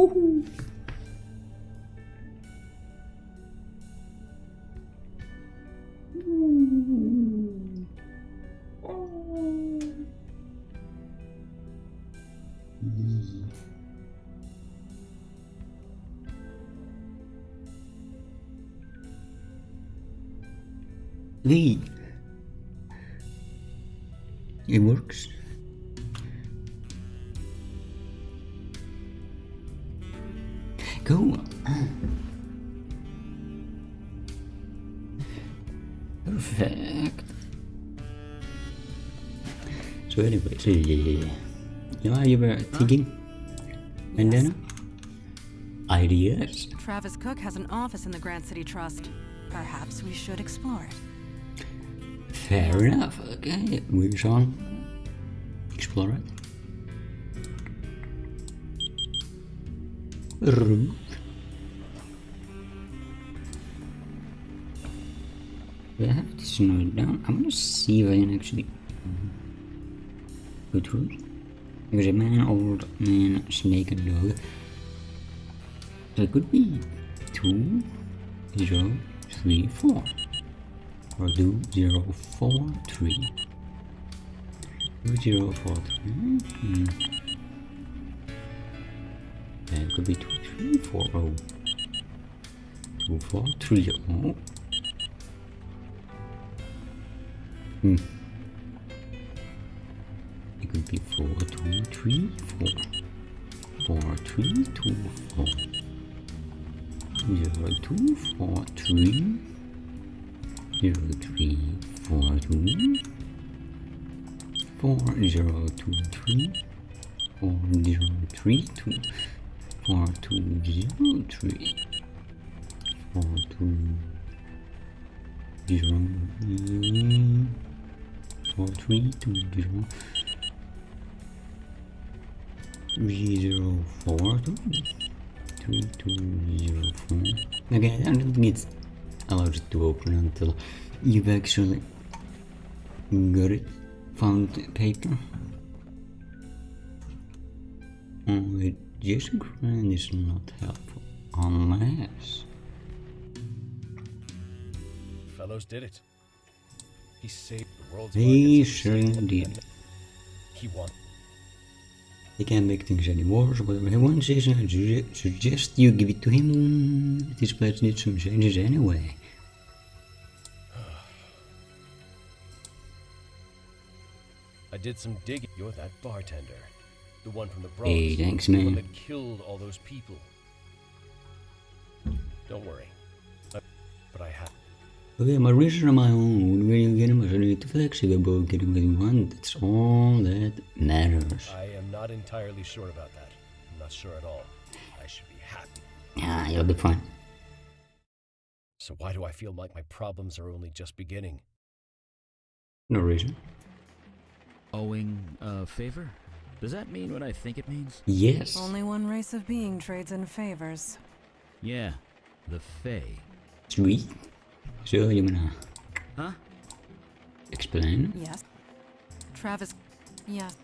Woohoo! Wait. It works. Cool. Perfect. So anyway, so yeah, you were thinking, Bandana? Ideas? Travis Cook has an office in the Grand City Trust. Perhaps we should explore it. Fair enough, okay, we shall explore it. Room. I have to slow it down. I'm gonna see if I can actually go through it. There's a man, old man, snake, and dog. So it could be 2, 0, 3, 4. Or 2, 0, 4, 3. 2, 0, 4, 3. It could be 2, 3, 4, 0. 2, 4, 3, 0. It could be 4, 2, 3, 4. 4, 3, 2, 4. 0, 2, 4, 3. 0, 3, 4, 2. 4, 0, 2, 3. 4, 0, 3, 2. 4, 2, 0, 3. 4, 2, 0, 4, 3, 2, 0. 3, 0, 4, 2. 3, 2, 0, 4. Okay, I don't think it's allowed to open until you've actually got it. Found the paper. Only Jason Crane is not helpful unless Fellows did it. He saved the world's they sure did. He won. He can't make things anymore, so whatever he wants is I suggest you give it to him. This place needs some changes anyway. I did some digging. You're that bartender. The one from the Bronx. Hey, thanks, The one man. that killed all those people. Don't worry. But I have. Okay, my reasons are my own. When you get him, I need to flexible about getting what you want. That's all that matters. I am not entirely sure about that. I'm not sure at all. I should be happy. Yeah, you'll be fine. So why do I feel like my problems are only just beginning? No reason. Owing a favor? Does that mean what I think it means? Yes. Only one race of being trades in favors. Yeah, the Fae. Sweet. So you wanna Huh? explain? Yes. Travis. Yes.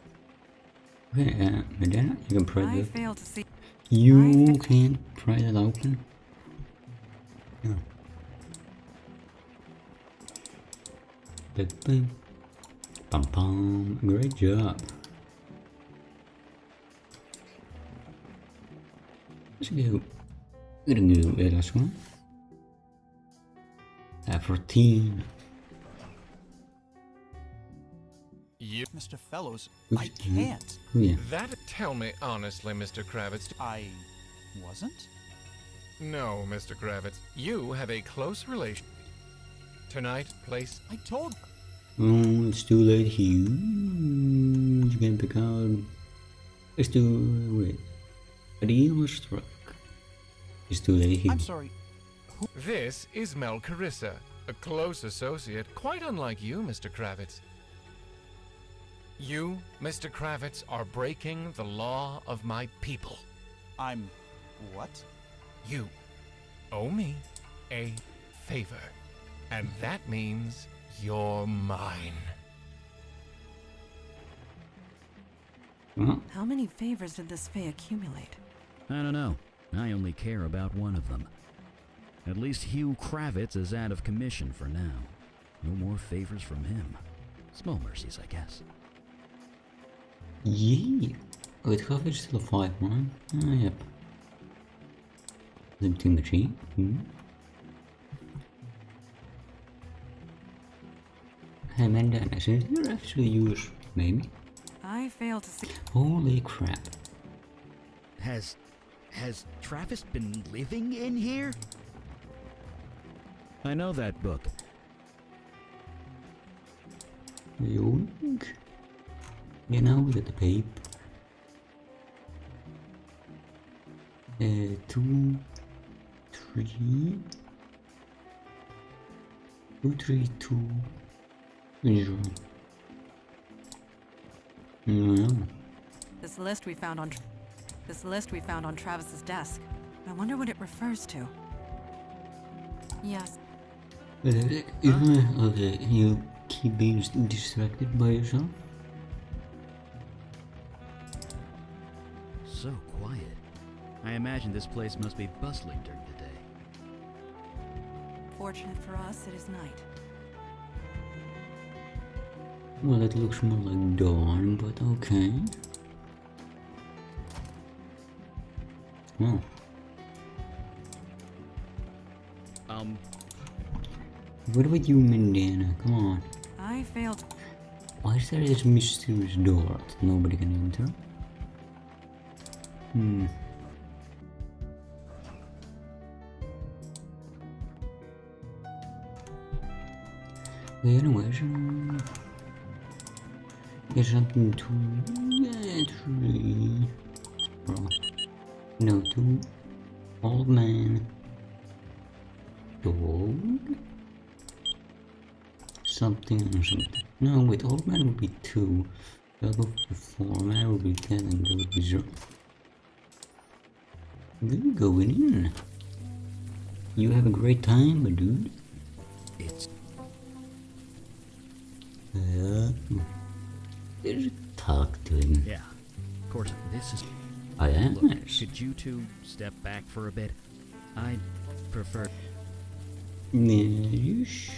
Okay, Madonna, you can pry I that. fail to see. You can't pry that open. No. Bim, pum pum. Great job. Let's go. We're gonna do the last one. 14. You, Mr. Fellows, Oops, I can't. Oh yeah. That, tell me honestly, Mr. Kravitz. I wasn't? No, Mr. Kravitz. You have a close relation. Tonight, place. I told. Oh, it's too late here. You can pick out. It's too. Wait. A deal was struck. It's too late here. I'm sorry. This is Mel Carissa, a close associate, quite unlike you, Mr. Kravitz. You, Mr. Kravitz, are breaking the law of my people. I'm. What? You owe me a favor, and that means you're mine. Well, How many favors did this Fae accumulate? I don't know. I only care about one of them. At least Hugh Kravitz is out of commission for now. No more favors from him. Small mercies, I guess. Yeah. Wait, how is still 5-1? Ah, yep. Empty machine. Hey man, Dennis, is there actually use? Maybe? I fail to see. Holy crap. Has Travis been living in here? I know that book. Yoink. You know, with the pape. 2, 3. 2, 3, 2. 0. No. This list we found on Travis's desk. I wonder what it refers to. Yes. Okay, you keep being distracted by yourself? So quiet. I imagine this place must be bustling during the day. Fortunate for us, it is night. Well, it looks more like dawn, but okay. Oh. What about you, Mandana? Come on. I failed. Why is there this mysterious door that nobody can enter? Anyways, there's something to get free. No, to old man. Dog? Something or something. No, wait, old man would be 2. Dog would be 4, man would be 10, and that would be 0. We're going in. You have a great time, my dude. It's... Talk to him. Yeah. Of course, this is... I am. Look, could you two step back for a bit? I'd prefer... Yes.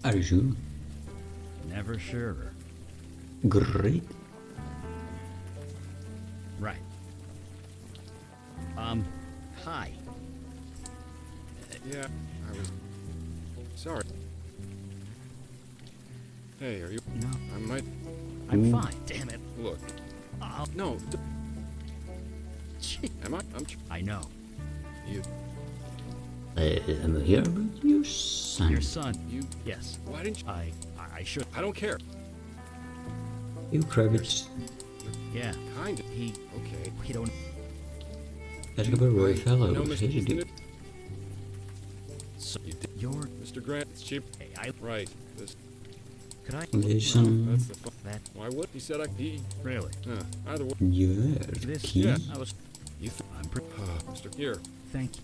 Are you sure? Never sure. Great. Right. Hi. Yeah, I was... Sorry. Hey, are you... No, I might... I'm fine, damn it. Look. I'll... No. Gee, Am I? I know. You... I'm here about your son. Your son. You... Yes. Why didn't you... I should... I don't care. You Kravitz. Yeah. Kinda. He... Okay. He don't... That's a very fellow. No, What Mr. did you do? Houston, So, You did. you're... Mr. Grant, it's cheap. Hey, I... Right. This... Could I... Listen. That's the fun. That... Why would... He said he... Really? Either way... Yes. This... Key. Yeah. I was... You I'm pretty... Mr. Here. Thank you.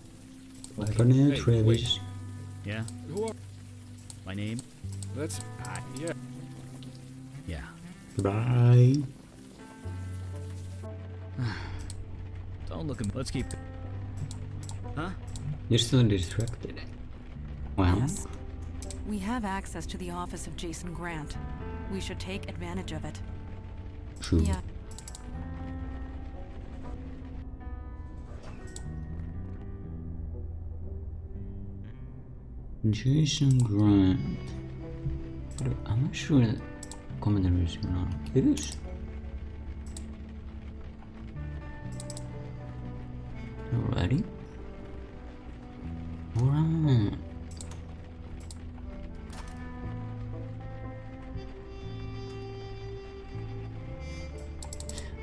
Bye for now, Hey, Travis. wait. Yeah? Who are... My name? That's... Yeah. Yeah. Bye. Don't look at me. Let's keep... Huh? You're still distracted. Well, Yes. We have access to the office of Jason Grant. We should take advantage of it. true. Yeah. Jason Grant. But I'm not sure that Commander is not. It is. Alrighty. Alright.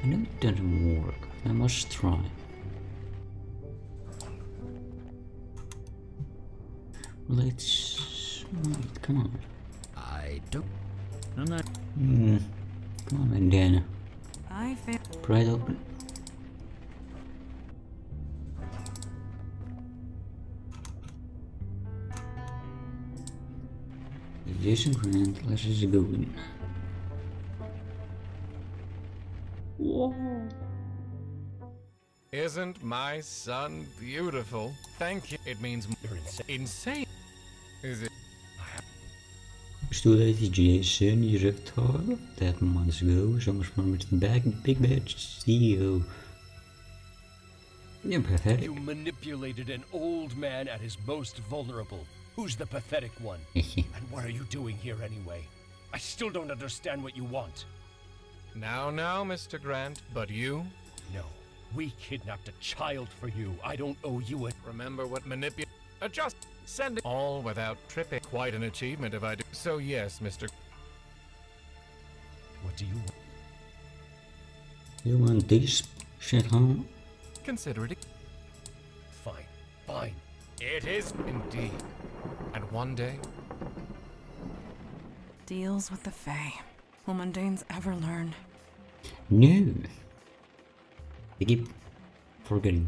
I know it doesn't work. I must try. Let's... wait, come on. I don't... I'm not... Come on, Mandana. I failed. Pry it open. Jason Grant, let's just go in. Whoa. Isn't my son beautiful? Thank you. It means You're insane. insane. Is it? Stoel dat die Jason direct had that months ago. Someone's from the back, the big bad CEO. You're pathetic. You manipulated an old man at his most vulnerable. Who's the pathetic one? And what are you doing here anyway? I still don't understand what you want. Now, Mr. Grant, but you? No, we kidnapped a child for you. I don't owe you a... Remember what adjust, send it all without tripping. Quite an achievement if I do. So yes, Mr. What do you want? You want this shit, huh? Consider it. Fine, fine. It is indeed. And one day, Deals with the Fae. Will mundanes ever learn? No. They keep forgetting.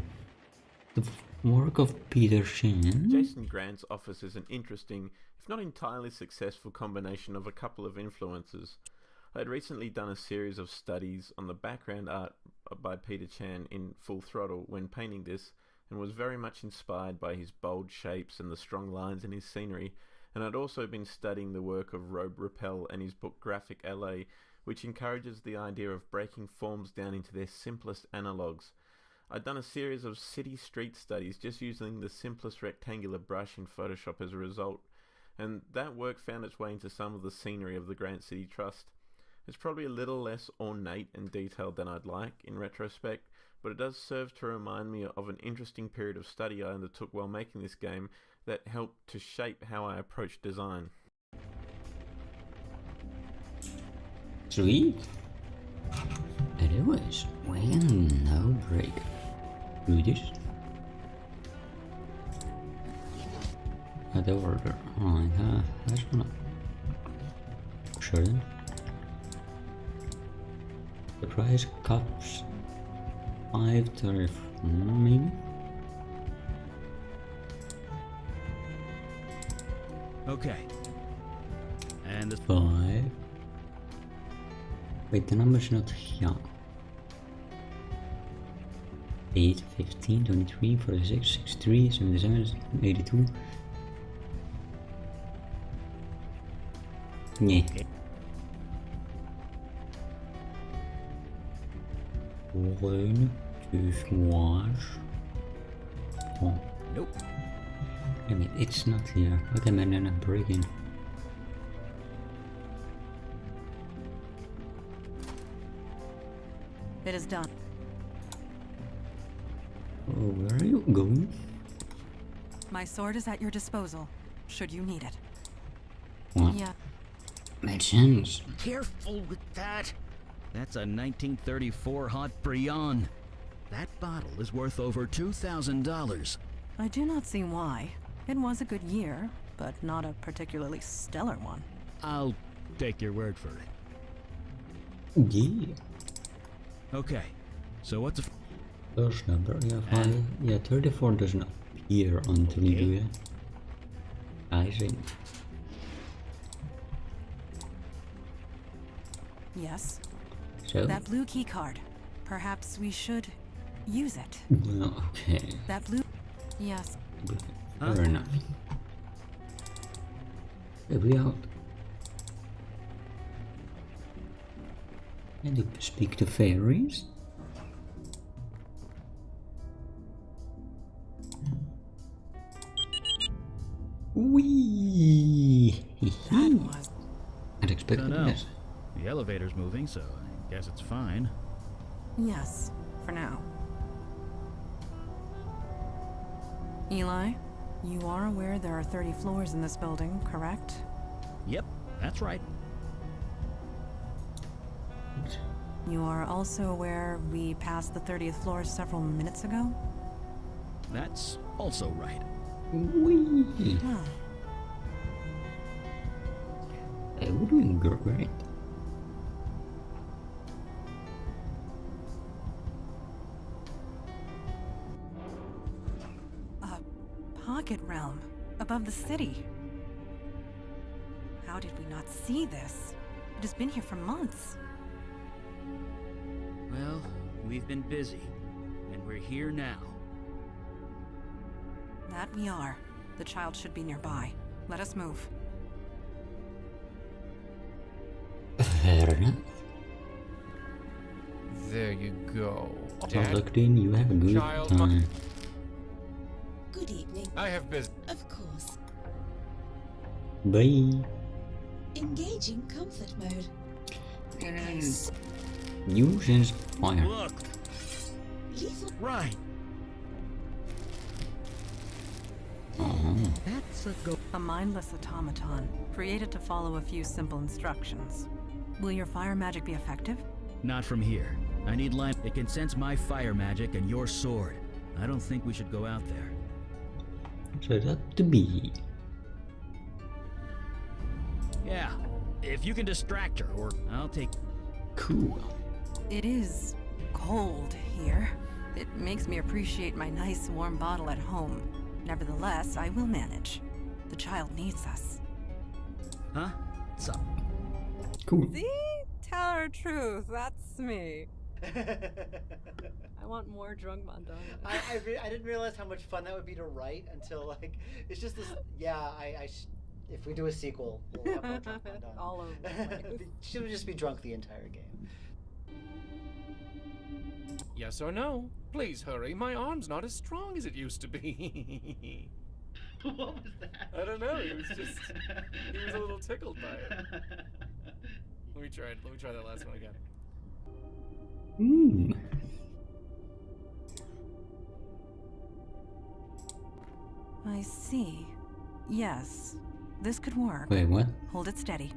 The work of Peter Shan. Jason Grant's office is an interesting, if not entirely successful, combination of a couple of influences. I had recently done a series of studies on the background art by Peter Chan in Full Throttle when painting this, and was very much inspired by his bold shapes and the strong lines in his scenery, and I'd also been studying the work of Robe Rappel and his book Graphic LA, which encourages the idea of breaking forms down into their simplest analogues. I'd done a series of city street studies just using the simplest rectangular brush in Photoshop as a result, and that work found its way into some of the scenery of the Grant City Trust. It's probably a little less ornate and detailed than I'd like in retrospect, but it does serve to remind me of an interesting period of study I undertook while making this game that helped to shape how I approach design. Sweet. Anyways, we can now break through this. The order. Alright, that's one. Sure then. The price cups 5 maybe? Okay. And the 5. Wait, the number's not here. 8, 15, 23, 46, 63, 77, 82. Nee. One, two, wash. Oh. Nope. I mean, it's not here. What am I gonna break in? It is done. Oh, where are you going? My sword is at your disposal, should you need it. What? Yeah. Makes sense. Careful with that. That's a 1934 Hot Brion. That bottle is worth over $2,000. I do not see why. It was a good year, but not a particularly stellar one. I'll take your word for it. Yeah. Okay, so what's a... First number, yeah, 5. Yeah, 34 doesn't appear until you do it. I think. Yes. So? That blue key card. Perhaps we should use it. Well, okay. That blue... Yes. Fair enough. Are we out? Can you speak to fairies? Wee! That was... Unexpected, Dunno. yes. The elevator's moving, so I guess it's fine. Yes, for now. Eli, you are aware there are 30 floors in this building, correct? Yep, that's right. You are also aware we passed the 30th floor several minutes ago? That's also right. Wee! Oh, Hey, we're doing great. a pocket realm above the city. How did we not see this? It has been here for months. Well, we've been busy, and we're here now. That we are. The child should be nearby. Let us move. Fair enough. There you go. Well, Dad, looked in, you have a good Child- time. Good evening. I have business. Of course. Bye. Engaging comfort mode. Nice. Use inspire. Look, Lethal. right. Oh. That's a go. A mindless automaton, created to follow a few simple instructions. Will your fire magic be effective? Not from here. I need line. It can sense my fire magic and your sword. I don't think we should go out there. So it's up to me. Yeah, if you can distract her, or I'll take. Cool. It is cold here. It makes me appreciate my nice warm bottle at home. Nevertheless, I will manage. The child needs us. Huh? Sup? Cool. See? Tell her truth. That's me. I want more drunk Madonna. I didn't realize how much fun that would be to write until like it's just this. Yeah, if we do a sequel, we'll have more drunk Madonna. All over the place. She would just be drunk the entire game. Yes or no? Please hurry. My arm's not as strong as it used to be. What was that? I don't know. He was a little tickled by it. Let me try that last one again. I see. Yes, this could work. Wait, what? Hold it steady.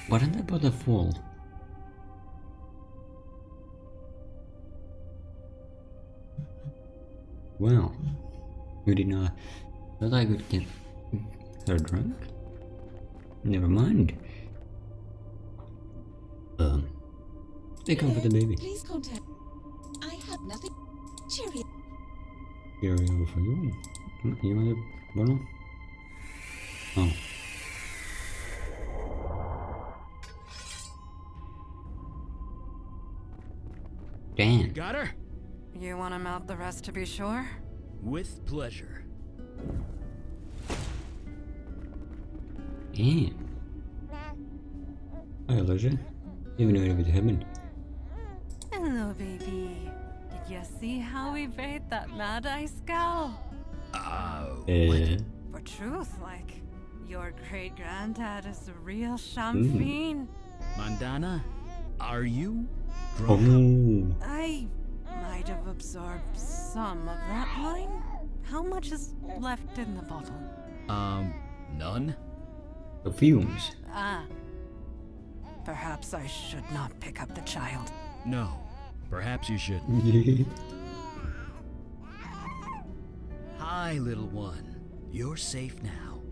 What did about the fall? Well, we did not. Thought I could get her drunk. Never mind. Stay calm for the baby. Please contact. I have nothing. Cheerio. Cheerio for you. You want a bottle? Oh. Damn. Got her? You want to mount the rest to be sure? With pleasure. Damn. Hi, Elijah. Even know what happened. Hello, baby. Did you see how we bait that Mad Eye Scowl? For truth, like, your great-granddad is a real champagne. Mandana, are you Oh. I might have absorbed some of that wine. How much is left in the bottle? None? The fumes. Ah. Perhaps I should not pick up the child. No. Perhaps you should. Hi, little one. You're safe now.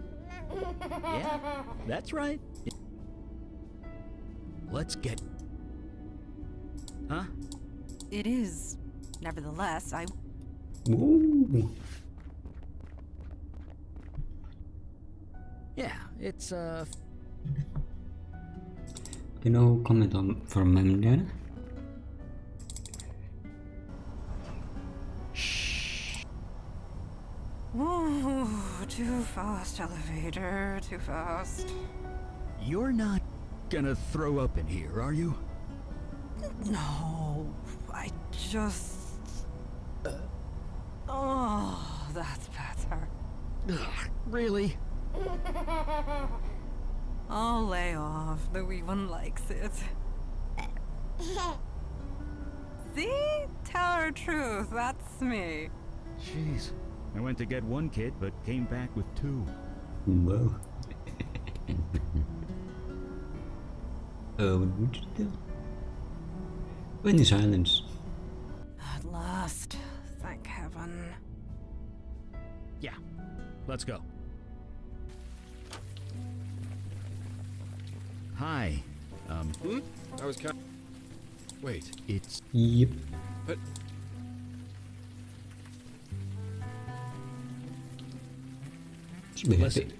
Yeah, that's right. Let's get... Huh? It is. Nevertheless, I... Ooh. Yeah, it's, You know, comment on from Mandana. Ooh, too fast, elevator. Too fast. You're not gonna throw up in here, are you? No, I just... Oh, that's better. Ugh, really? I'll lay off. The wee one likes it. See? Tell her truth. That's me. Jeez. I went to get one kid, but came back with two. Whoa. Oh, what would you do? We're in the silence. At last. Thank heaven. Yeah. Let's go. Hi. I was kind. Wait. It's... Yep. But Should be happy. Listen.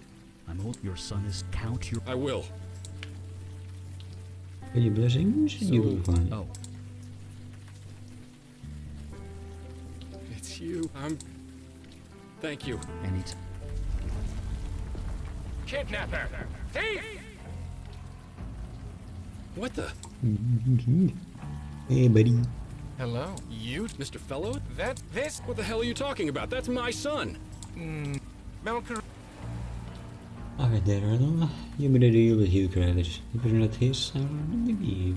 I'm old. Your son is Count your... I will. With your blessings, you will find it. Oh. It's you. Thank you. Anytime. Kidnapper! Thief! What the? Hey, buddy. Hello? You? Mr. Fellow? This? What the hell are you talking about? That's my son! Melker... Alright there, Arnold. You made a deal with Hugh Kravitz. If it's not his, I don't believe.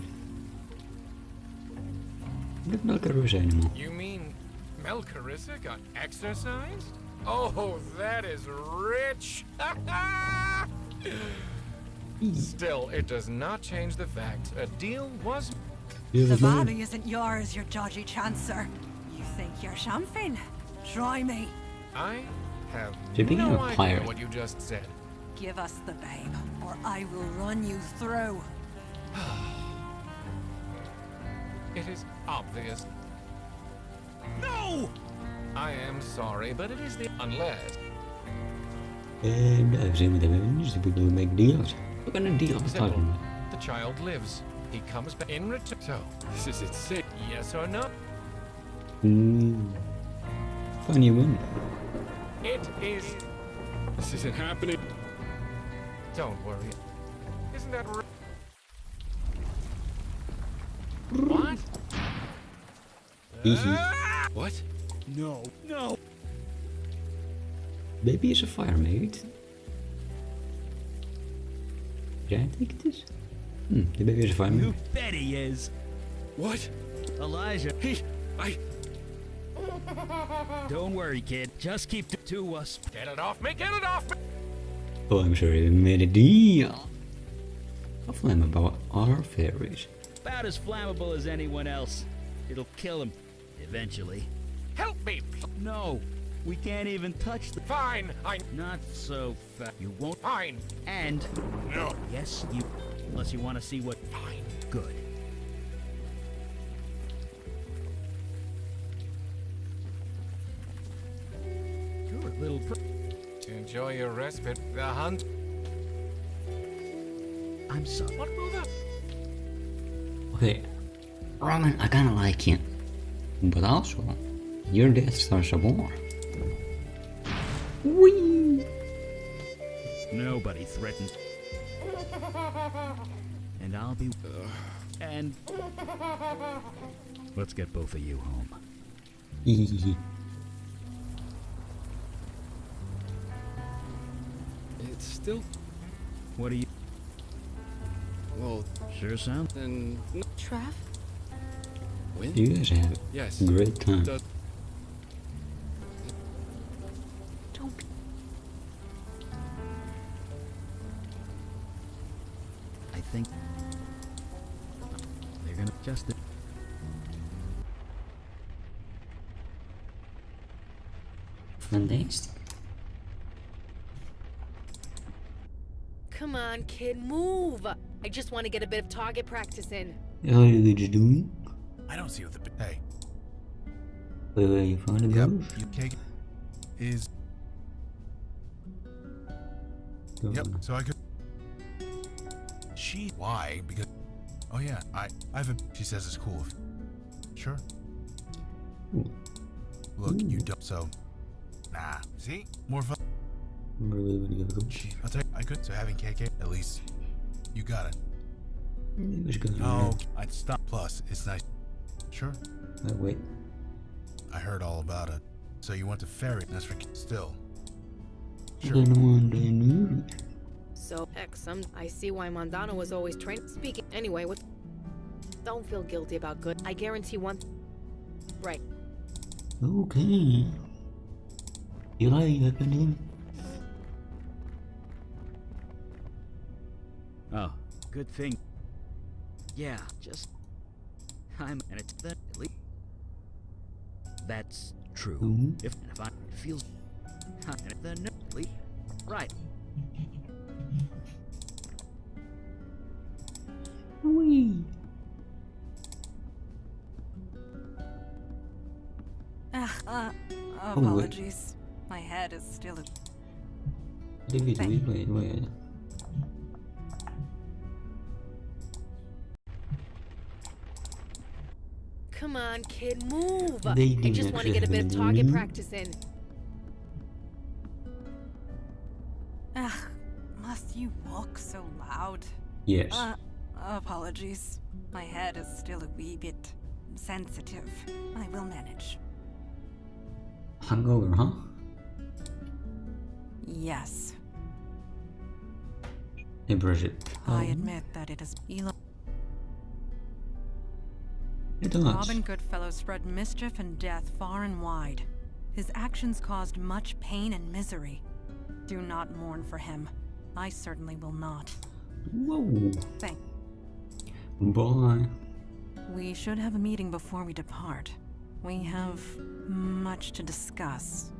Look not Caruso anymore. You mean Melcarissa got exercised? Oh, that is rich! Still, it does not change the fact a deal was... The body isn't yours, you dodgy chancer. You think you're something? Try me. I have Should be no a idea pirate. what you just said. Give us the babe, or I will run you through. It is obvious. No! I am sorry, but it is the... Unless... And I've seen with the women, the people who make deals. What kind of deal I'm Simple. talking about? The child lives. He comes back in return. So, This is insane. yes or no? Funny one. It is... This isn't happening. Don't worry. Isn't that right? What? Easy. What? No. No! Baby is a fire mate. Did I take this? The baby is a fire You mate. bet he is. What? Elijah. I... Don't worry, kid. Just keep it to us. Get it off me! Get it off me! Oh, I'm sorry, we made a deal. How flame about our fairies? About as flammable as anyone else. It'll kill him. Eventually. Help me! No. We can't even touch the... Fine! Not so fast. You won't... Fine! And... No! Yes, you... Unless you want to see what... Fine. Good. You're a little... To enjoy your respite, the hunt... I'm sorry. What will the... Okay, Roman, I kinda like you. But also, your death starts a war. Whee! Nobody threatened. And I'll be... and... Let's get both of you home. It's still... What do you... Well, Sure sound... then... No. Trav? When? You guys have Yes. a great time. Does... Don't... I think... They're gonna adjust it. Fantastic. Come on, kid, move! I just want to get a bit of target practice in. How are you guys doing? I don't see what the... Hey. Wait, you found a ghost? You can't... Is... Yep, so I could... She... Why? Because... Oh yeah, I've a... She says it's cool. Sure. Ooh. Look, you don't... So... Nah. See? More fun. Gee, I'll tell you, I could. So having KK, at least... You got it. Oh, I'd stop. Plus, it's nice. Sure. Wait. I heard all about it. So you went to ferry. That's for... Still. Sure. So, I see why Mondano was always trained. Speaking, anyway, what? Don't feel guilty about good. I guarantee one. Right. Okay. You like happening? Oh, good thing. Yeah, just... and it's that... At least... That's true. Mm-hmm. If I... It feels... and then... At least... Right. Wee. Apologies. My head is still... Wait. Come on, kid, move! They I didn't just want to get a actually bit of have target any. practice in. Ugh, must you walk so loud? Yes. Apologies. My head is still a wee bit sensitive. I will manage. Hungover, huh? Yes. Hey, Bridget. I admit that it is Eli. It does. Robin Goodfellow spread mischief and death far and wide. His actions caused much pain and misery. Do not mourn for him. I certainly will not. Whoa. Thank. Bye. We should have a meeting before we depart. We have much to discuss.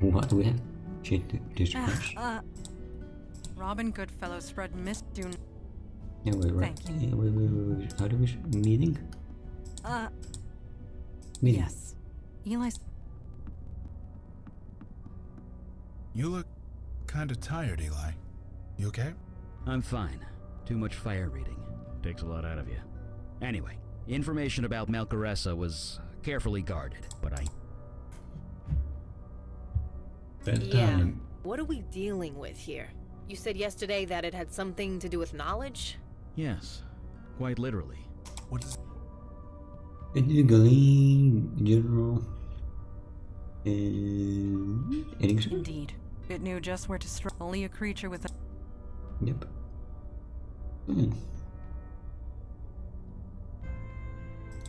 What do we have? Shit to discuss. Robin Goodfellow spread do. Yeah, wait, right. Thank you. Yeah, wait. How do we meeting? Meeting. Yes. Eli's. You look kind of tired, Eli. You okay? I'm fine. Too much fire reading. Takes a lot out of you. Anyway, information about Malcaressa was carefully guarded, but I... Yeah. What are we dealing with here? You said yesterday that it had something to do with knowledge? Yes, quite literally. What is... Illegally, in general. Anything? Indeed. It knew just where to strike. Only a creature with a... Yep.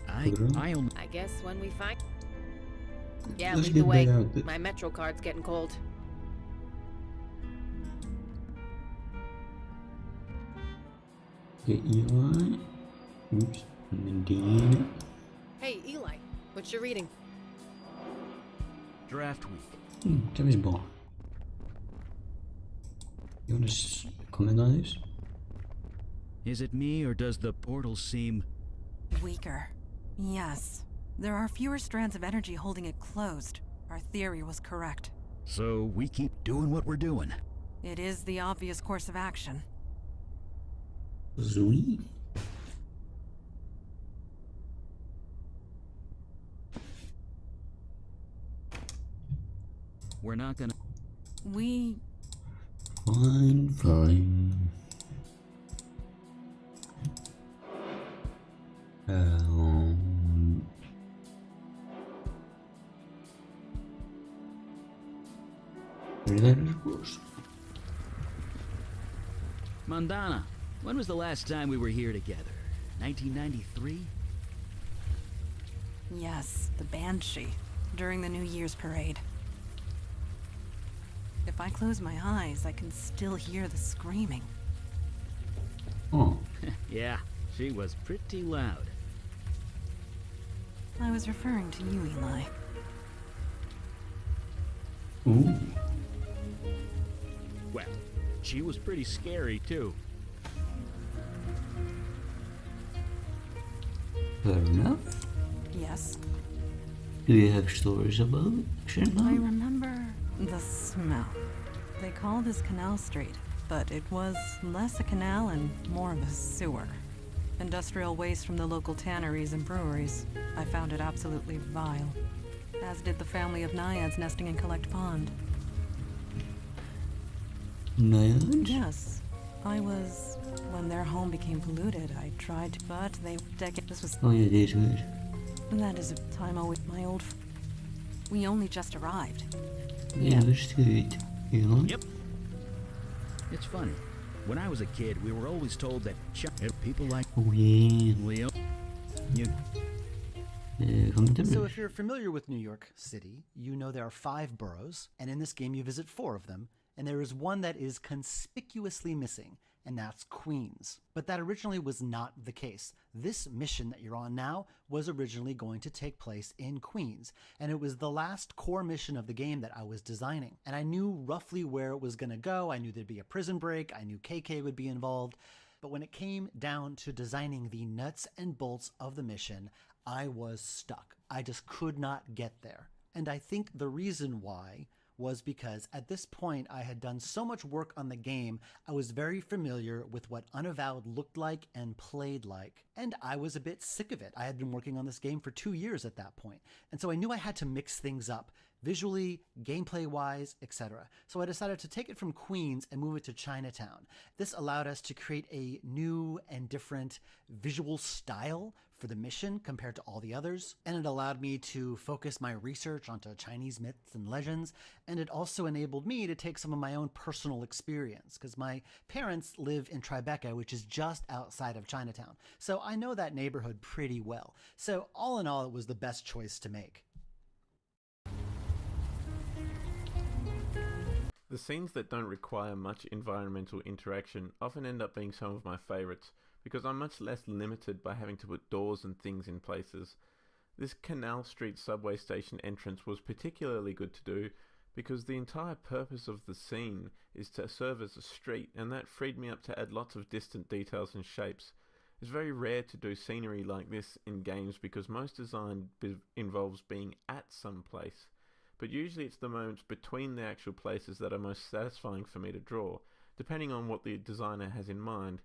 I guess when we find... Yeah, Let's lead the get way. that out. My Metro card's getting cold. Okay, Eli. Oops. And then Dean. Hey, Eli, what you reading? Draft week. Tell me more. You wanna comment on this? Is it me, or does the portal seem... Weaker. Yes. There are fewer strands of energy holding it closed. Our theory was correct. So we keep doing what we're doing. It is the obvious course of action. Sweet. We're not gonna... We... Fine. Mandana, when was the last time we were here together? 1993? Yes, the Banshee. During the New Year's parade. If I close my eyes, I can still hear the screaming. Oh. Yeah, she was pretty loud. I was referring to you, Eli. Ooh. Well, she was pretty scary, too. Fair enough. Yes. Do you have stories about I remember the smell. They call this Canal Street, but it was less a canal and more of a sewer. Industrial waste from the local tanneries and breweries. I found it absolutely vile. As did the family of naiads nesting in Collect Pond. Naiads? Yes. I was... When their home became polluted, I tried to... But they... This was... Oh yeah, this good. That is a time with my old... We only just arrived. Yeah, that's good. You know? Yep. It's funny. When I was a kid, we were always told that people like... Oh yeah. Leo... You... So if you're familiar with New York City, you know there are 5 boroughs, and in this game you visit 4 of them, and there is one that is conspicuously missing, and that's Queens. But that originally was not the case. This mission that you're on now was originally going to take place in Queens, and it was the last core mission of the game that I was designing. And I knew roughly where it was going to go. I knew there'd be a prison break. I knew KK would be involved. But when it came down to designing the nuts and bolts of the mission, I was stuck. I just could not get there. And I think the reason why was because at this point I had done so much work on the game, I was very familiar with what Unavowed looked like and played like. And I was a bit sick of it. I had been working on this game for 2 years at that point, and so I knew I had to mix things up, visually, gameplay-wise, etc. So I decided to take it from Queens and move it to Chinatown. This allowed us to create a new and different visual style for the mission compared to all the others, and it allowed me to focus my research onto Chinese myths and legends, and it also enabled me to take some of my own personal experience, because my parents live in Tribeca, which is just outside of Chinatown, so I know that neighborhood pretty well. So all in all, it was the best choice to make. The scenes that don't require much environmental interaction often end up being some of my favourites, because I'm much less limited by having to put doors and things in places. This Canal Street subway station entrance was particularly good to do, because the entire purpose of the scene is to serve as a street, and that freed me up to add lots of distant details and shapes. It's very rare to do scenery like this in games, because most design involves being at some place. But usually it's the moments between the actual places that are most satisfying for me to draw, depending on what the designer has in mind.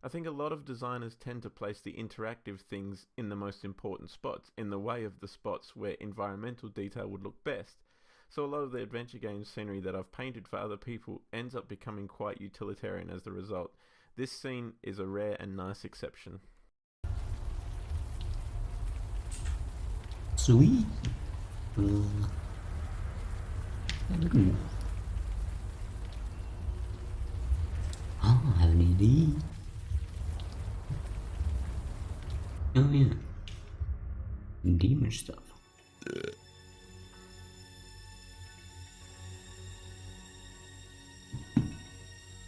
I think a lot of designers tend to place the interactive things in the most important spots, in the way of the spots where environmental detail would look best. So a lot of the adventure game scenery that I've painted for other people ends up becoming quite utilitarian as the result. This scene is a rare and nice exception. Sweet. Oh, I have an idea. Oh yeah. Demon stuff.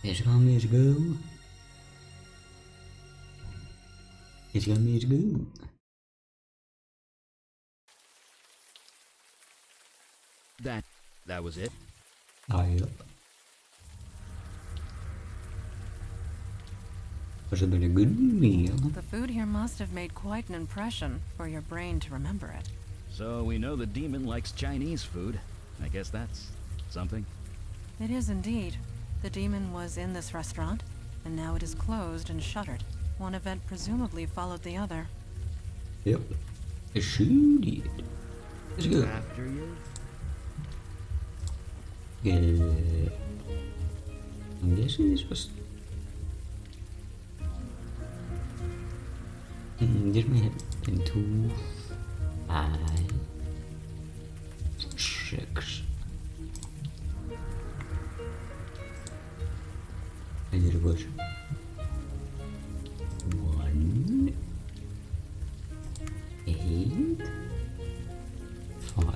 Let's go. Let's go. That was it? Oh, yep. Was it been a good meal? The food here must have made quite an impression for your brain to remember it. So we know the demon likes Chinese food. I guess that's something. It is indeed. The demon was in this restaurant, and now it is closed and shuttered. One event presumably followed the other. Yep. It sure did. Let's go. After you? Good. I'm guessing this was... This may have been 2, 5, 6. And it was 1, 8, 5.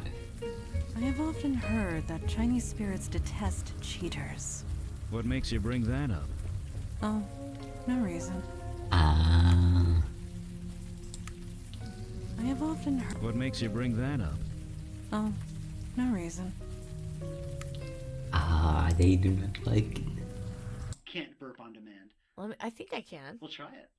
I have often heard that Chinese spirits detest cheaters. What makes you bring that up? Oh, no reason. Ah. I have often heard... What makes you bring that up? Oh, no reason. Ah, they do not like it. Can't burp on demand. I think I can. We'll try it.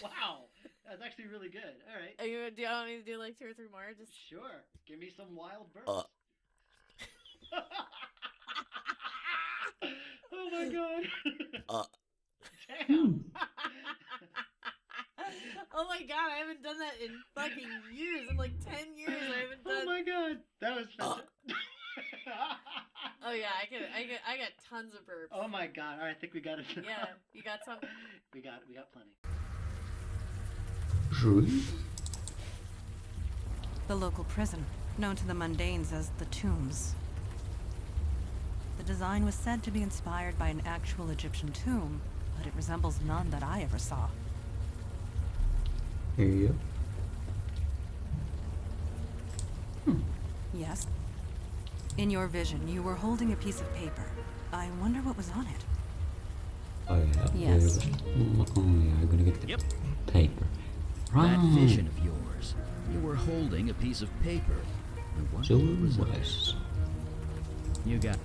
Wow, that's actually really good. All right. Do you want me to do like 2 or 3 more? Just Sure. Give me some wild burps. Oh my god. Damn. Oh my god, I haven't done that in fucking years. In like 10 years, I haven't done. Oh my god, that was fantastic. Oh yeah, I got tons of burps. Oh my god! All right, I think we got it. Yeah, you got some. we got plenty. The local prison, known to the mundanes as the Tombs. The design was said to be inspired by an actual Egyptian tomb, but it resembles none that I ever saw. Here you go. Yes? In your vision, you were holding a piece of paper. I wonder what was on it. Oh yeah. Yes. Oh yeah, I'm gonna get the paper. Right. That vision of yours. You were holding a piece of paper. So it was. You got...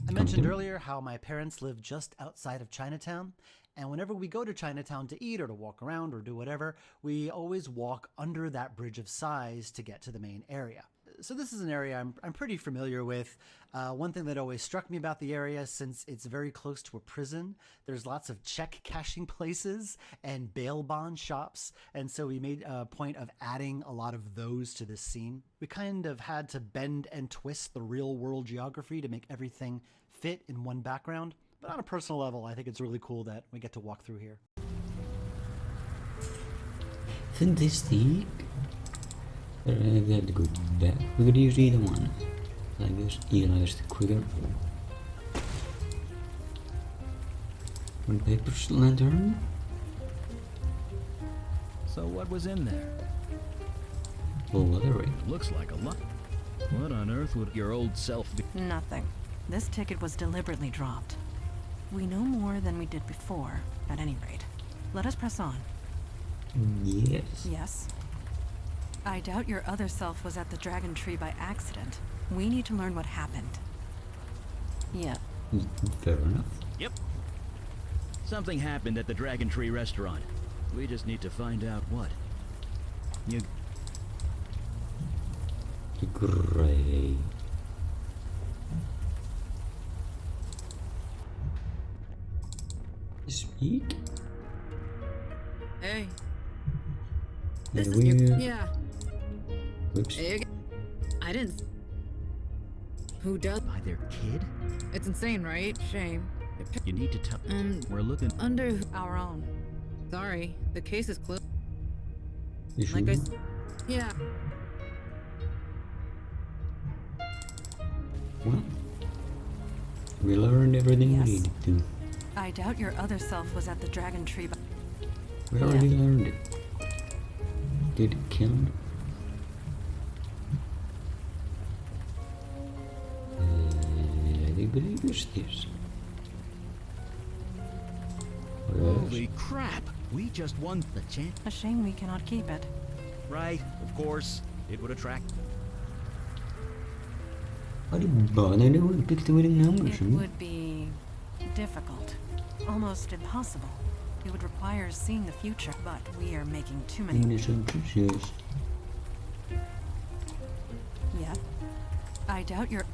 I mentioned earlier how my parents live just outside of Chinatown, and whenever we go to Chinatown to eat or to walk around or do whatever, we always walk under that Bridge of Sighs to get to the main area. So this is an area I'm pretty familiar with. One thing that always struck me about the area, since it's very close to a prison, there's lots of check cashing places and bail bond shops, and so we made a point of adding a lot of those to this scene. We kind of had to bend and twist the real world geography to make everything fit in one background, but on a personal level, I think it's really cool that we get to walk through here. Fantastic. We have to go back. We're gonna use either one. I guess either is quicker. One paper lantern. So what was in there? Well, whatever. Looks like a lot. What on earth would your old self be? Nothing. This ticket was deliberately dropped. We know more than we did before, at any rate. Let us press on. Yes. Yes. I doubt your other self was at the Dragon Tree by accident. We need to learn what happened. Yeah. Fair enough. Yep. Something happened at the Dragon Tree restaurant. We just need to find out what. You... Great. Speak? Hey. This is your... Yeah. Whoops. Hey, I didn't... Who does? By their kid? It's insane, right? Shame. You need to tell... We're looking... Under... Our own. Sorry. The case is closed. You sure? Like I... Yeah. Well, we learned everything we needed to. I doubt your other self was at the Dragon Tree by... We already learned it. Did it kill him? I believe it's this. Holy crap! We just won the chance. A shame we cannot keep it. Right, of course. It would attract... Why do you bother to pick the winning numbers? It would be... difficult. Almost impossible. It would require seeing the future, but we are making too many... Yes. Yeah. I doubt you're...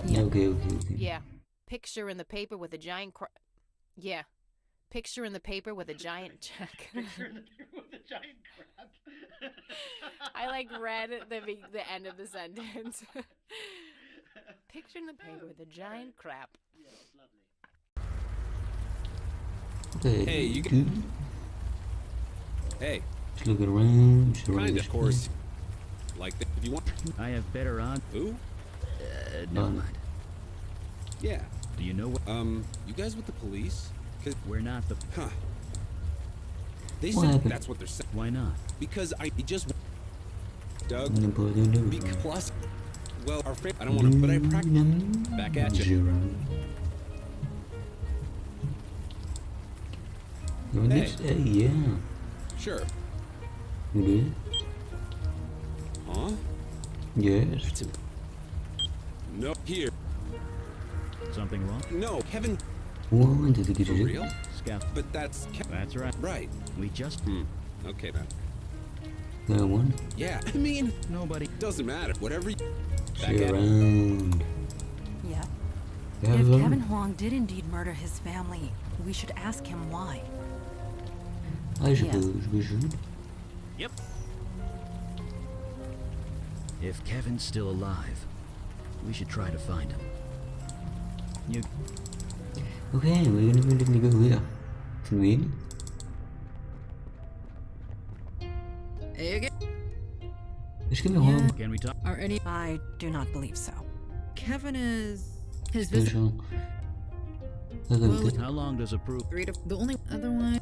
Yeah. Okay. Yeah. Picture in the paper with a giant Yeah. Picture in the paper with a giant check. Picture in the paper with a giant crab. I read the end of the sentence. Picture in the paper with a giant crap. Yeah, lovely. Hey, you can... Hey. Just look around. Kind of course. Like that if you want. I have better on... Who? Never mind. Yeah. Do you know what... You guys with the police? Cause we're not the... Huh. They what said happened? that's what they're saying. Why not? Because I just... Doug... Plus... Well, our friend... I don't want to... But I practice... Back at you. Hey. Yeah. Sure. You did? Huh? Yes. No, here. Something wrong? No, Kevin. What did you get for real? Scout. But that's That's right. Right. We just... Okay, then. That one? Yeah, I mean... Nobody... Doesn't matter. Whatever you... Back around. Yeah. Yeah, if Kevin Huang did indeed murder his family, we should ask him why. I suppose we should. Yep. If Kevin's still alive, we should try to find him. You... Okay, we're gonna go here. Can we? Hey again. Just give me home. Can we talk? Are any... I do not believe so. Kevin is... His Special. Well, how long does a proof... 3 to... The only other one...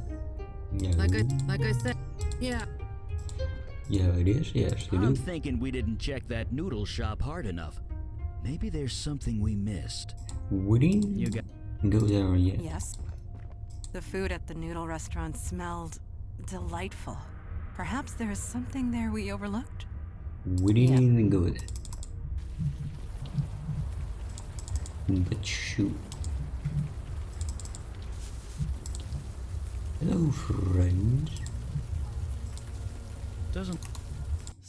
No. Like I said... Yeah. Yeah, it is. Yes, you I'm do. thinking we didn't check that noodle shop hard enough. Maybe there's something we missed. We didn't You got... go there yet. Yes. The food at the noodle restaurant smelled delightful. Perhaps there is something there we overlooked? We didn't even go there. But shoot. Hello, friends. Doesn't...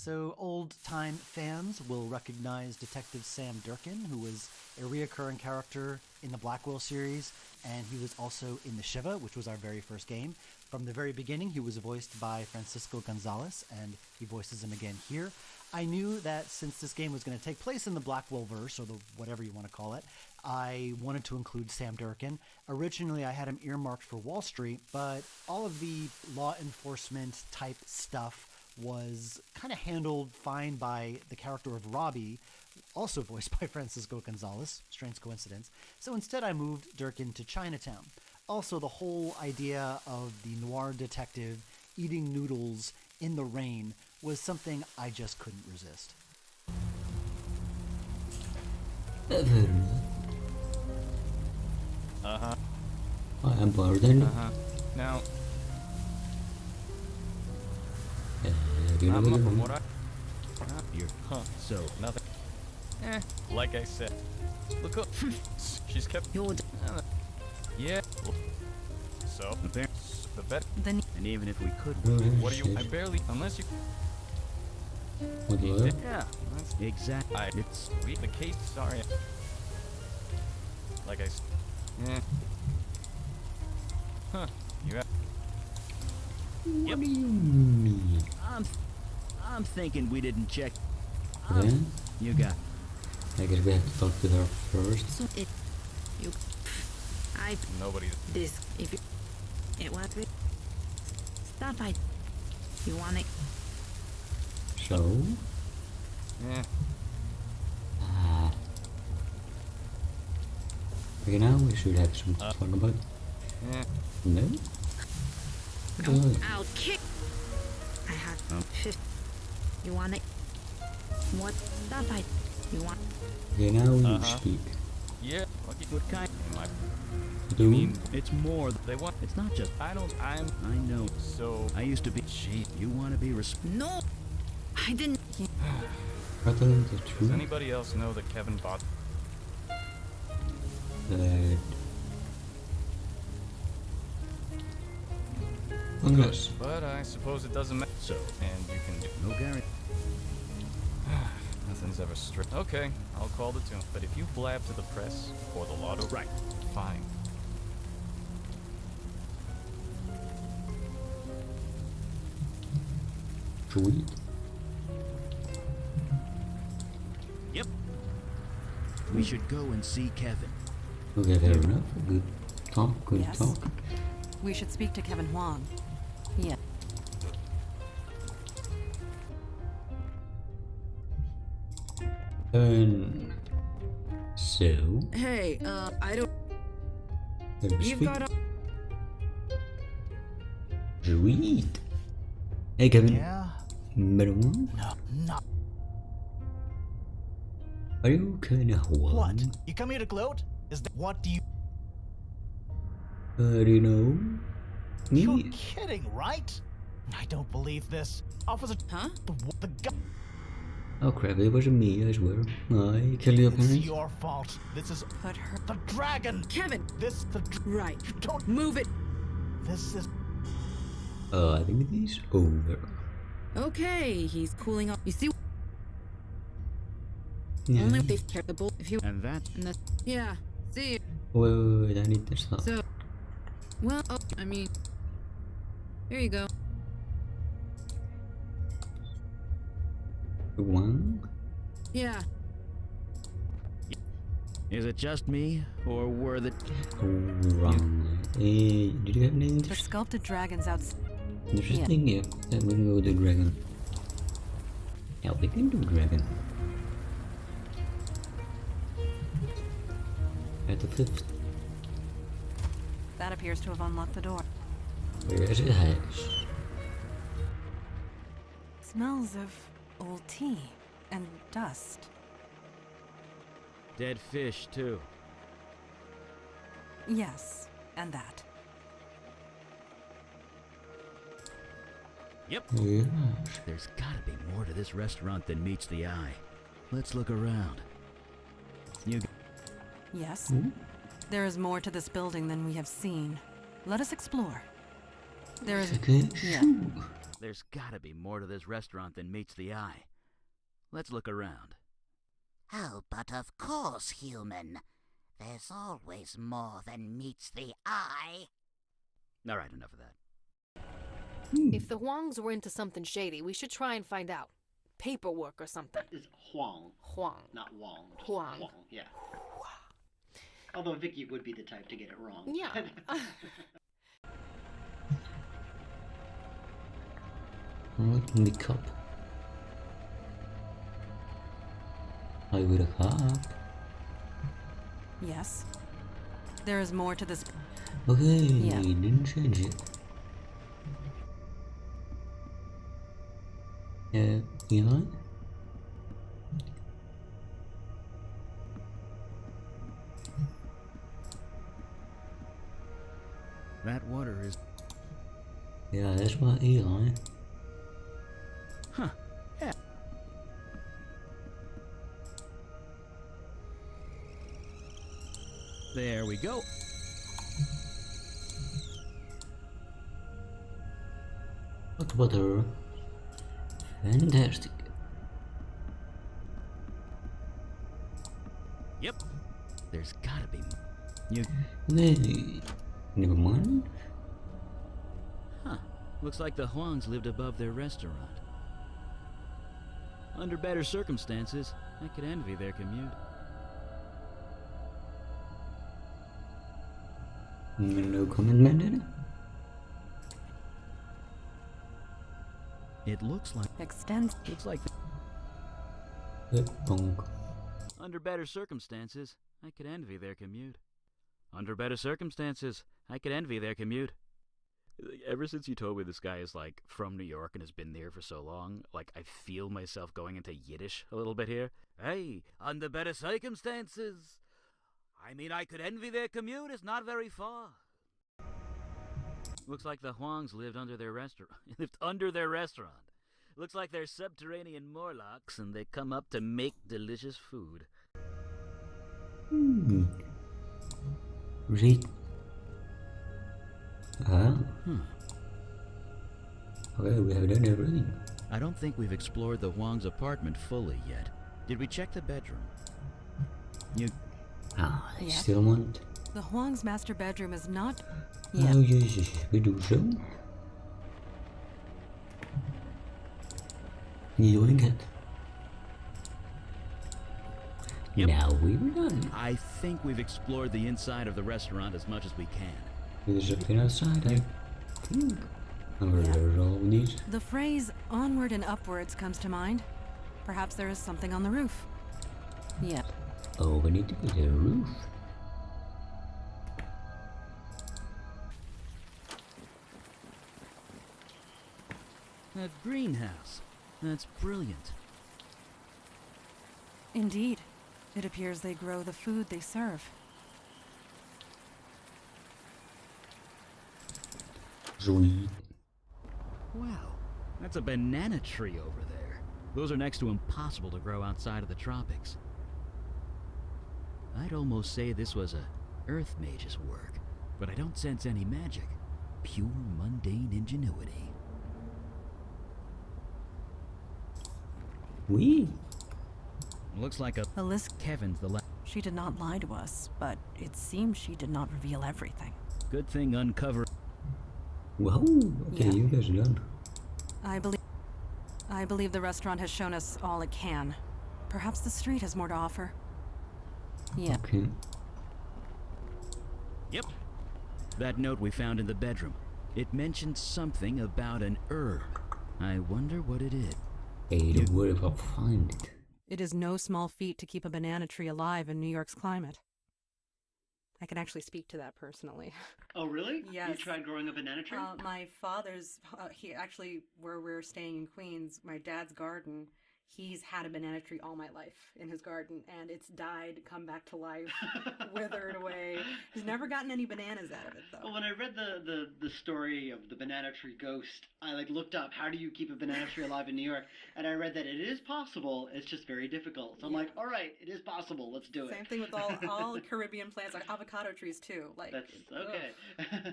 So old-time fans will recognize Detective Sam Durkin, who was a reoccurring character in the Blackwell series, and he was also in the Shiva, which was our very first game. From the very beginning, he was voiced by Francisco Gonzalez, and he voices him again here. I knew that since this game was going to take place in the Blackwell verse, or the whatever you want to call it, I wanted to include Sam Durkin. Originally, I had him earmarked for Wall Street, but all of the law enforcement type stuff was kind of handled fine by the character of Robbie, also voiced by Francisco Gonzalez. Strange coincidence. So instead, I moved Durkin to Chinatown. Also, the whole idea of the noir detective eating noodles in the rain was something I just couldn't resist. Uh-huh. I am Barden. Uh-huh. Now, Not from what you're, so, nothing. Like I said. Look up. She's kept... yeah. So, the vet... Then... And even if we could... What do you... I barely... Unless you... What do you Yeah, that's... Exactly. It's... The case... Sorry. Like I said... Yeah. Huh. You have... What do you mean? I'm thinking we didn't check. Then? You got... I guess we have to talk with her first. So it... You... I... Nobody... This... If you... It was... Stop I... You want it? So? Yeah. Okay, now we should have some fun about it. Yeah. No? Good. I'll kick... I had... 50... You want it? What? Stop I... You want... Okay, now you speak. Yeah. What kind? Do? I mean, it's more. They want... It's not just... I know. So... I used to be... Gee. You want to be No! I didn't... Rather than the truth. Does anybody else know that Kevin bought... That... Unless... But I suppose it doesn't matter. So... And you can... No guarantee. Nothing's ever strict. Okay, I'll call the tune. But if you blab to the press or the lotto... Right. Fine. Sweet. Yep. We should go and see Kevin. Okay, fair enough. Good talk, good Yes. talk. We should speak to Kevin Huang. Yeah. So... Hey, I don't... Let me You've speak. got a... Sweet. Hey, Kevin. Yeah? Better one? No. Are you kinda What? one? You come here to gloat? Is that what do you... Do you know? Me? You're kidding, right? I don't believe this. Officer... Huh? The guy... Oh crap, it wasn't me, I swear. I killed your It's parents. your fault. This is... Put her... The dragon! Kevin! This... Right. Don't... Move it! This is... I think it is over. Okay, he's cooling off. You see... Yeah. Only if they've kept the bull... If you... And that... And that's... Yeah. See... Wait, I need to stop. So... Well, oh, I mean... Here you go. One? Yeah. Is it just me, or were the... Wrong. Did you have anything The sculpted dragon's outside. interesting? Yeah. Then we can go with the dragon. Yeah, we can do dragon. At the 5th. That appears to have unlocked the door. Where is it? Hash. Smells of old tea and dust. Dead fish, too. Yes, and that. Yep. Yeah. There's gotta be more to this restaurant than meets the eye. Let's look around. You... Yes. Hmm? There is more to this building than we have seen. Let us explore. There is... Okay. Yeah. There's gotta be more to this restaurant than meets the eye. Let's look around. Oh, but of course, human. There's always more than meets the eye. Alright, enough of that. If the Huangs were into something shady, we should try and find out. Paperwork or something. It's Huang. Huang. Not Wong. just Huang. Huang, yeah. Although Vicky would be the type to get it wrong. Yeah. Right in the cup. I would have cup. Yes. There is more to this. Okay, Yeah. didn't change it. Eli? That water is... Yeah, that's what Eli. Huh. Yeah. There we go. Hot water. Fantastic. Yep. There's gotta be... You... Hey, never mind. Huh. Looks like the Huangs lived above their restaurant. Under better circumstances, I could envy their commute. No comment, man. It looks like... Extends. Looks like... Bonk. Under better circumstances, I could envy their commute. Under better circumstances, I could envy their commute. Ever since you told me this guy is, like, from New York and has been there for so long, like, I feel myself going into Yiddish a little bit here. Hey, under better circumstances. I mean, I could envy their commute. It's not very far. Looks like the Huangs lived under their restaurant. Lived under their restaurant. Looks like they're subterranean Morlocks, and they come up to make delicious food. Right. Okay, we have done everything. I don't think we've explored the Huang's apartment fully yet. Did we check the bedroom? You... They still want... The Huang's master bedroom is not... Oh, yes, we do so. You doing it? Yep. Now we're done. I think we've explored the inside of the restaurant as much as we can. There's something outside, I think. There's all of these. The phrase onward and upwards comes to mind. Perhaps there is something on the roof. Yeah. Oh, we need to go to the roof. That greenhouse. That's brilliant. Indeed. It appears they grow the food they serve. Sweet. Wow. That's a banana tree over there. Those are next to impossible to grow outside of the tropics. I'd almost say this was a Earth Mage's work, but I don't sense any magic. Pure mundane ingenuity. We. Looks like a Alyssa. Kevin's the last. She did not lie to us, but it seems she did not reveal everything. Good thing uncover. Whoa. Okay, you guys are done. I believe the restaurant has shown us all it can. Perhaps the street has more to offer. Yeah. Okay. Yep. That note we found in the bedroom. It mentioned something about an herb. I wonder what it is. Hey, don't worry about finding it. It is no small feat to keep a banana tree alive in New York's climate. I can actually speak to that personally. Oh, really? Yes. You tried growing a banana tree? My father's, he actually, where we're staying in Queens, my dad's garden, he's had a banana tree all my life in his garden, and it's died, come back to life, withered away. He's never gotten any bananas out of it, though. Well, when I read the story of the banana tree ghost, I looked up how do you keep a banana tree alive in New York, and I read that it is possible. It's just very difficult. So I'm like, all right, it is possible. Let's do it. Same thing with all Caribbean plants, like avocado trees too. Like that's okay.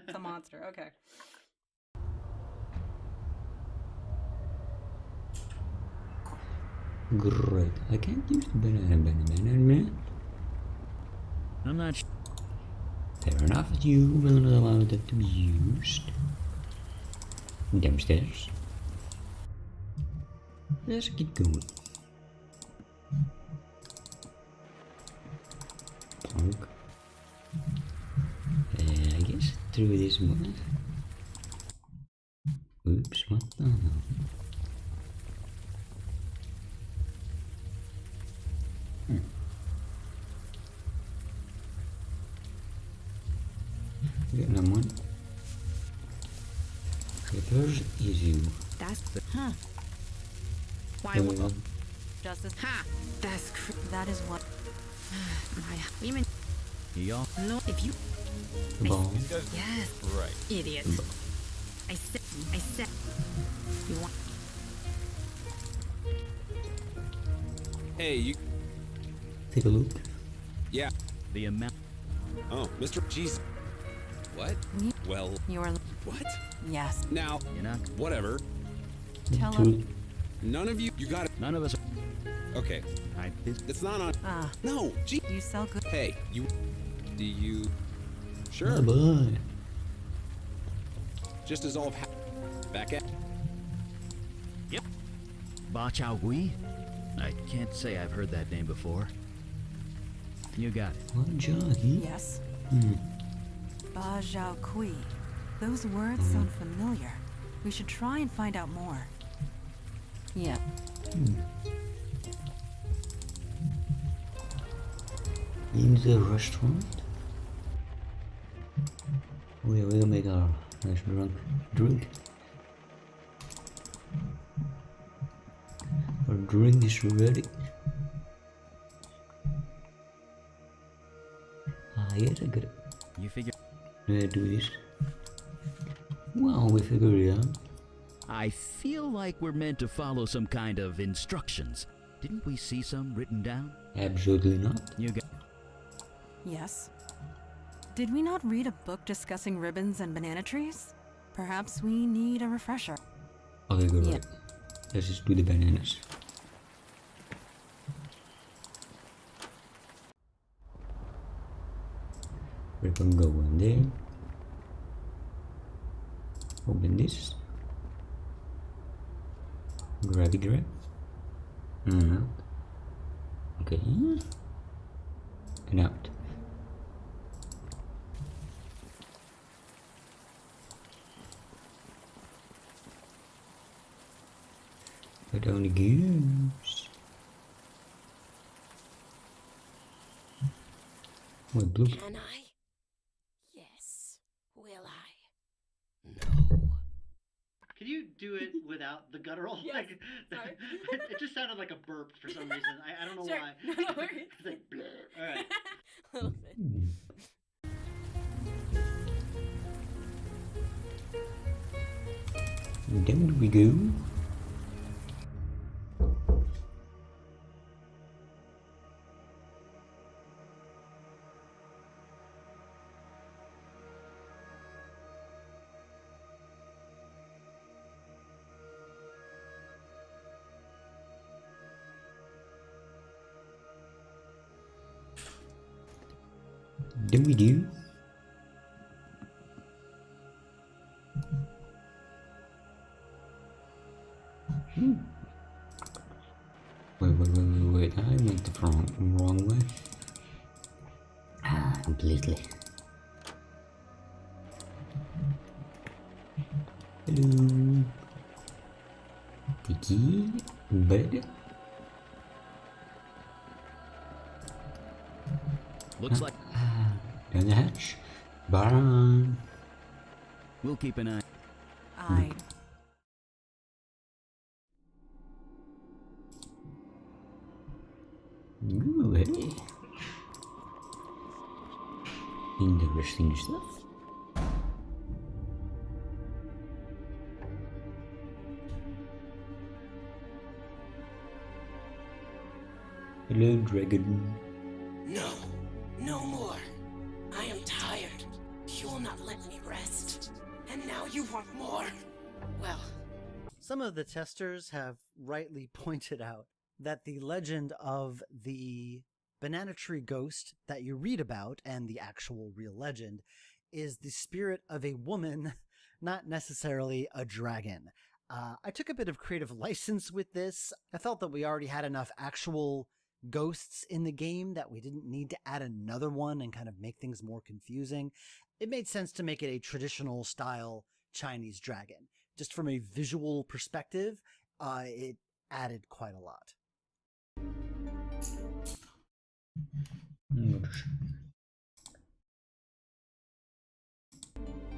It's a monster. Okay. Great. I can't use the banana, man. I'm not sure. Fair enough, you will not allow that to be used. Downstairs. Let's keep going. Plonk. I guess through this one. Oops, what the hell? Vietnam one. Clippers is you. That's the. Huh. Why Uh, would. Justice. Ha! That's. That is what. My. Women. Y'all. No, if you. Ball. Yes. Right. Idiot. I said. You want. Hey, you. Take a look. Yeah. The amount. Oh, Mr. Jeez. What? Well. You're. What? Yes. Now. You're not. Whatever. Tell him. None of you. You got it. None of us. Okay. It's not on. No. Gee. You sell good. Hey, you. Do you? Sure. Bye. Just as all back at. Yep. Ba Chao Gui? I can't say I've heard that name before. You got it. What jockey? Yes. Hmm. Ba Zhao Kui. Those words sound familiar. We should try and find out more. Yeah. In the restaurant? We will make our nice drink. Our drink is ready. Yes, I got it. You figure. Do this. Well, we figure it out. I feel like we're meant to follow some kind of instructions. Didn't we see some written down? Absolutely not. You got. Yes. Did we not read a book discussing ribbons and banana trees? Perhaps we need a refresher. Okay, go right. Let's just do the bananas. We can go in there. Open this. Grab. Okay. And out. But only goose. What blue? Can I? Yes. Will I? No. Can you do it without the guttural? Yes. Like, Sorry. it just sounded like a burp for some reason. I don't know Sure. why. No worries. It's like bleh. All right. A little bit. Down we go. Do we do? Wait, I went the wrong way. Completely. Hello. Tiki, bed. Looks like. Down the hatch. Baron. We'll keep an eye. I. Ooh, hey. Interesting stuff. Hello, dragon. No. No more. I am tired. You will not let me rest. And now you want more? Well. Some of the testers have rightly pointed out that the legend of the banana tree ghost that you read about, and the actual real legend, is the spirit of a woman, not necessarily a dragon. I took a bit of creative license with this. I felt that we already had enough actual ghosts in the game that we didn't need to add another one and kind of make things more confusing. It made sense to make it a traditional style Chinese dragon. Just from a visual perspective, it added quite a lot.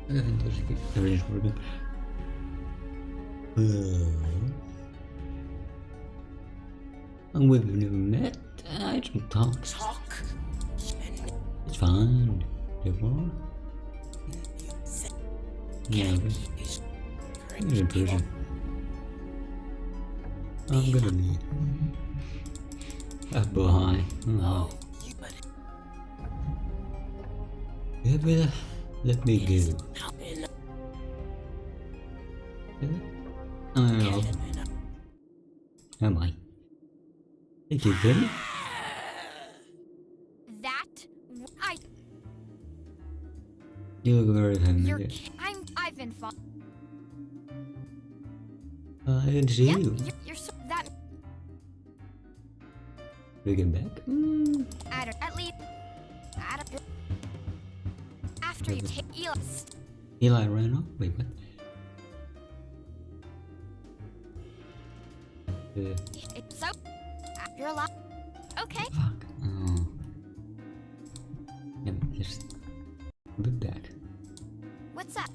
Everything's working. And we've never met. I don't talk. It's fine. Don't yeah, he's in prison. I'm gonna be a boy. Oh. Yeah, but let me go. Oh. Am I? Thank you, buddy. You look very familiar. I've been fun. I didn't see you. You're so that. We get back? At least. After you take Eli. Eli ran off? Wait, what? So, you're alive. Okay. Fuck. Oh. Yeah, just be back. What's that?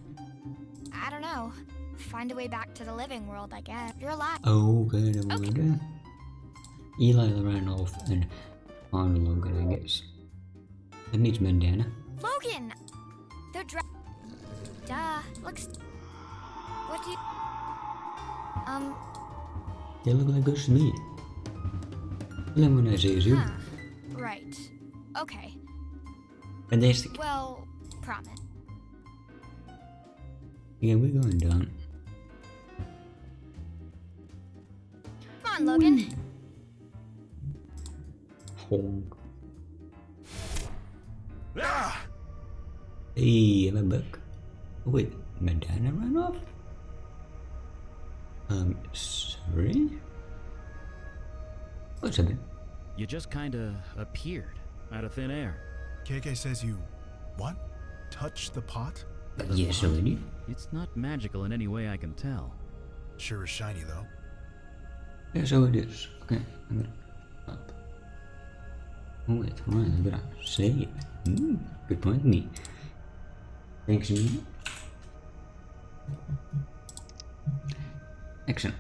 I don't know. Find a way back to the living world, I guess. You're alive. Okay, then we're done. Eli ran off and found Logan, I guess. That means bandana. Logan! The duh. Looks. What do you. They look like ghosts to me. Then when I say you. Huh. Right. Okay. Fantastic. Well, promise. Yeah, we're going down. Come on, Logan. Honk. Hey, I'm back. Oh, wait, bandana ran off? Sorry? What's happening? You just kinda appeared out of thin air. KK says you, what? Touch the pot? Yes, I did. It's not magical in any way I can tell. Sure is shiny though. Yeah, so it is. Okay, I'm gonna up. Oh wait, right, I'm gonna save. Good point, me. Thanks, me. Excellent.